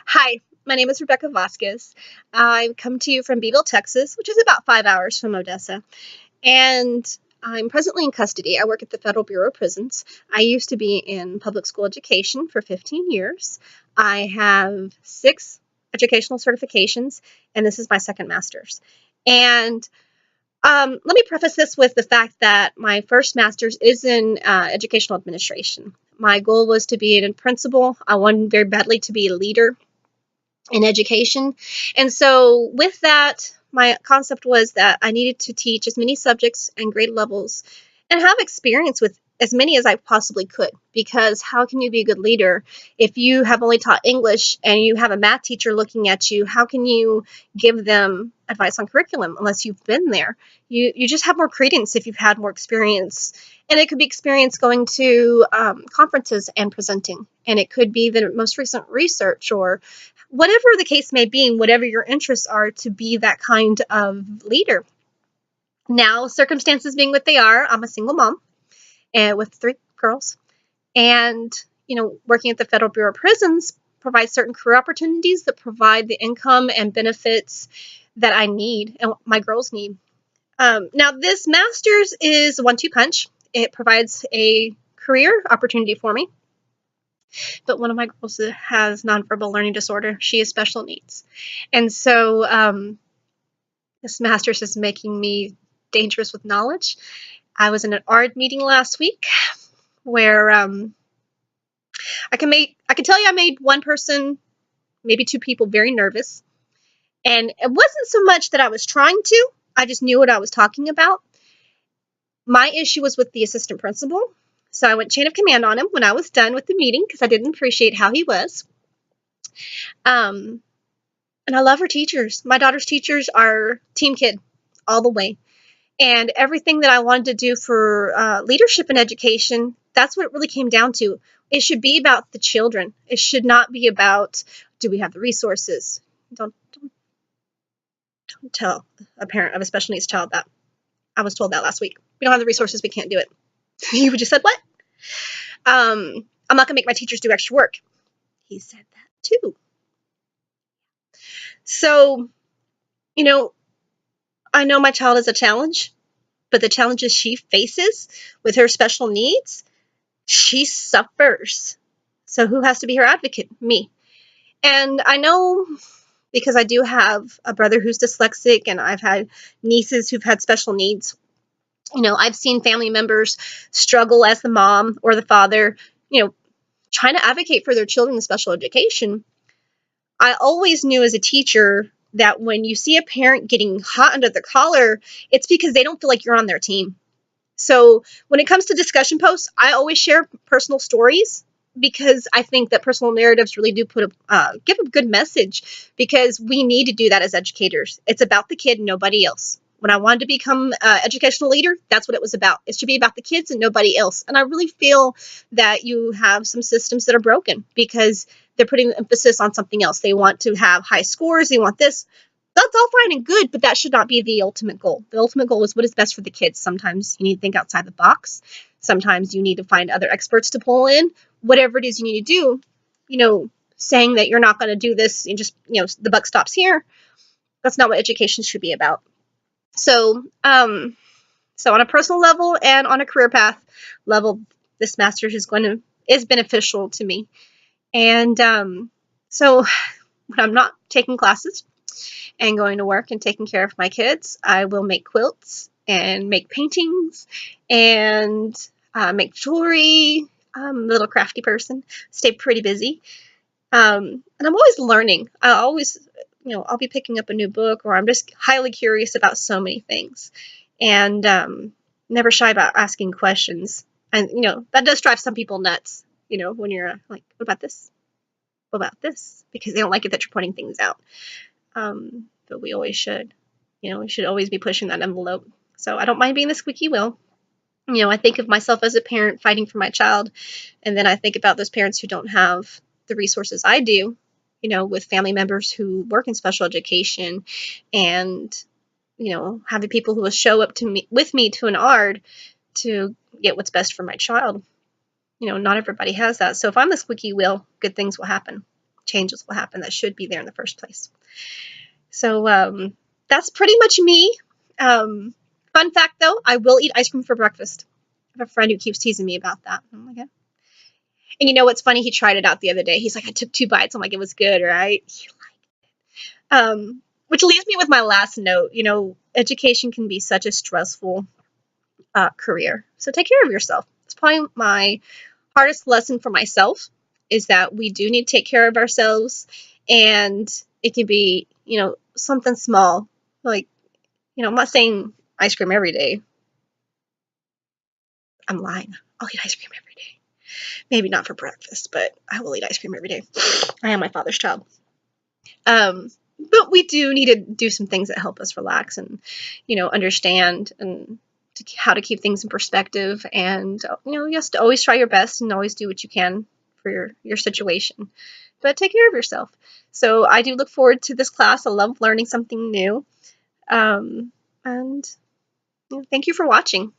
Hi, my name is Rebecca Vasquez. I come to you from Beeville, Texas, which is about 5 hours from Odessa. And I'm presently in custody. I work at the Federal Bureau of Prisons. I used to be in public school education for 15 years. I have 6 educational certifications, and this is my second master's. And let me preface this with the fact that my first master's is in educational administration. My goal was to be a principal. I wanted very badly to be a leader in education. And so, with that, my concept was that I needed to teach as many subjects and grade levels and have experience with as many as I possibly could. Because how can you be a good leader if you have only taught English and you have a math teacher looking at you? How can you give them advice on curriculum unless you've been there? You just have more credence if you've had more experience. And it could be experience going to conferences and presenting. And it could be the most recent research or whatever the case may be, whatever your interests are, to be that kind of leader. Now, circumstances being what they are, I'm a single mom and with 3 girls, and working at the Federal Bureau of Prisons provides certain career opportunities that provide the income and benefits that I need and my girls need. Now, this master's is a 1-2 punch. It provides a career opportunity for me, but one of my girls has nonverbal learning disorder. She has special needs. And so this master's is making me dangerous with knowledge. I was in an ARD meeting last week where I can tell you I made one person, maybe 2 people, very nervous. And it wasn't so much that I was trying to, I just knew what I was talking about. My issue was with the assistant principal. So I went chain of command on him when I was done with the meeting because I didn't appreciate how he was. Um, and I love her teachers. My daughter's teachers are team kid all the way. And everything that I wanted to do for leadership in education, that's what it really came down to. It should be about the children. It should not be about, do we have the resources? Don't tell a parent of a special needs child that. I was told that last week. We don't have the resources. We can't do it. You just said, what? I'm not going to make my teachers do extra work. He said that too. So, I know my child is a challenge, but the challenges she faces with her special needs, she suffers. So who has to be her advocate? Me. And I know because I do have a brother who's dyslexic and I've had nieces who've had special needs. I've seen family members struggle as the mom or the father, trying to advocate for their children in special education. I always knew as a teacher that when you see a parent getting hot under the collar, it's because they don't feel like you're on their team. So when it comes to discussion posts, I always share personal stories because I think that personal narratives really do give a good message because we need to do that as educators. It's about the kid and nobody else. When I wanted to become an educational leader, that's what it was about. It should be about the kids and nobody else. And I really feel that you have some systems that are broken because they're putting emphasis on something else. They want to have high scores. They want this. That's all fine and good, but that should not be the ultimate goal. The ultimate goal is what is best for the kids. Sometimes you need to think outside the box. Sometimes you need to find other experts to pull in. Whatever it is you need to do, saying that you're not going to do this and just, the buck stops here. That's not what education should be about. So, on a personal level and on a career path level, this master's is beneficial to me. And so when I'm not taking classes and going to work and taking care of my kids, I will make quilts and make paintings and make jewelry. I'm a little crafty person. Stay pretty busy. And I'm always learning. I'll be picking up a new book or I'm just highly curious about so many things. And never shy about asking questions. And, that does drive some people nuts, when you're like, what about this? What about this? Because they don't like it that you're pointing things out. But we always should. We should always be pushing that envelope. So I don't mind being the squeaky wheel. I think of myself as a parent fighting for my child. And then I think about those parents who don't have the resources I do, with family members who work in special education and, having people who will show up with me to an ARD to get what's best for my child. Not everybody has that. So if I'm the squeaky wheel, good things will happen. Change changes will happen that should be there in the first place. So that's pretty much me. Fun fact though, I will eat ice cream for breakfast. I have a friend who keeps teasing me about that. I'm like, yeah. And you know what's funny? He tried it out the other day. He's like, I took 2 bites. I'm like, it was good, right? Which leaves me with my last note. You know, education can be such a stressful career. So take care of yourself. It's probably my hardest lesson for myself is that we do need to take care of ourselves, and it can be, you know, something small. Like, you know, I'm not saying ice cream every day. I'm lying. I'll eat ice cream every day. Maybe not for breakfast, but I will eat ice cream every day. I am my father's child. But we do need to do some things that help us relax and, you know, understand and how to keep things in perspective. And, you know, you have to always try your best and always do what you can for your situation. But take care of yourself. So I do look forward to this class. I love learning something new. And you know, thank you for watching.